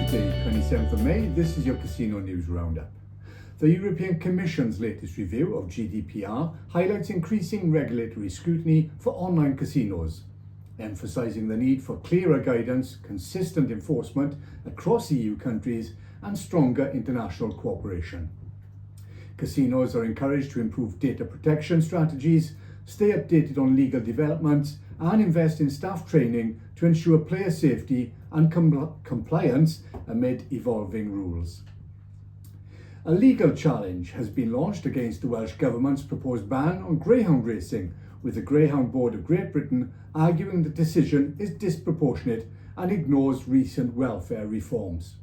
Tuesday, 27th of May, this is your Casino News Roundup. The European Commission's latest review of GDPR highlights increasing regulatory scrutiny for online casinos, emphasising the need for clearer guidance, consistent enforcement across EU countries, and stronger international cooperation. Casinos are encouraged to improve data protection strategies, stay updated on legal developments, and invest in staff training to ensure player safety and compliance amid evolving rules. A legal challenge has been launched against the Welsh Government's proposed ban on Greyhound racing, with the Greyhound Board of Great Britain arguing the decision is disproportionate and ignores recent welfare reforms.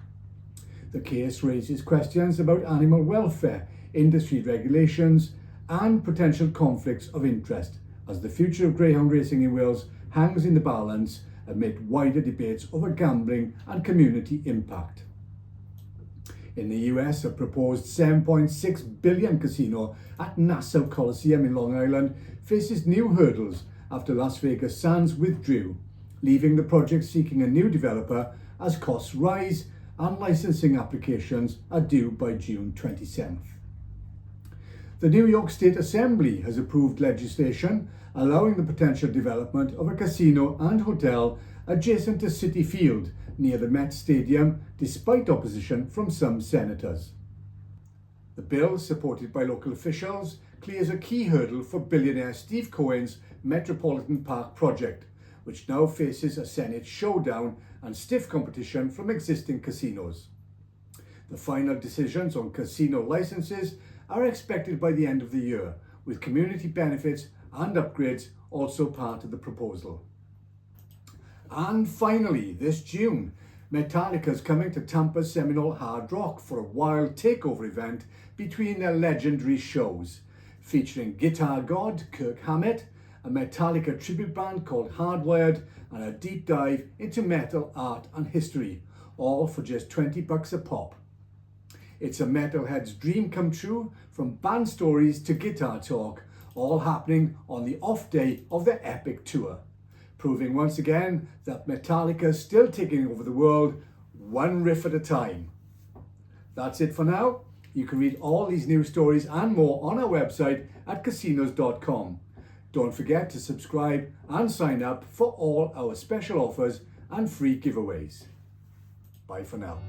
The case raises questions about animal welfare, industry regulations, and potential conflicts of interest, as the future of greyhound racing in Wales hangs in the balance amid wider debates over gambling and community impact. In the US, a proposed $7.6 billion casino at Nassau Coliseum in Long Island faces new hurdles after Las Vegas Sands withdrew, leaving the project seeking a new developer as costs rise and licensing applications are due by June 27th. The New York State Assembly has approved legislation allowing the potential development of a casino and hotel adjacent to Citi Field near the Met Stadium, despite opposition from some senators. The bill, supported by local officials, clears a key hurdle for billionaire Steve Cohen's Metropolitan Park project, which now faces a Senate showdown and stiff competition from existing casinos. The final decisions on casino licenses are expected by the end of the year, with community benefits and upgrades also part of the proposal. And finally, this June, Metallica is coming to Tampa's Seminole Hard Rock for a wild takeover event between their legendary shows, featuring guitar god Kirk Hammett, a Metallica tribute band called Hardwired, and a deep dive into metal art and history, all for just $20 a pop. It's a metalhead's dream come true, from band stories to guitar talk, all happening on the off day of their epic tour, proving once again that Metallica is still taking over the world, one riff at a time. That's it for now. You can read all these news stories and more on our website at casinos.com. Don't forget to subscribe and sign up for all our special offers and free giveaways. Bye for now.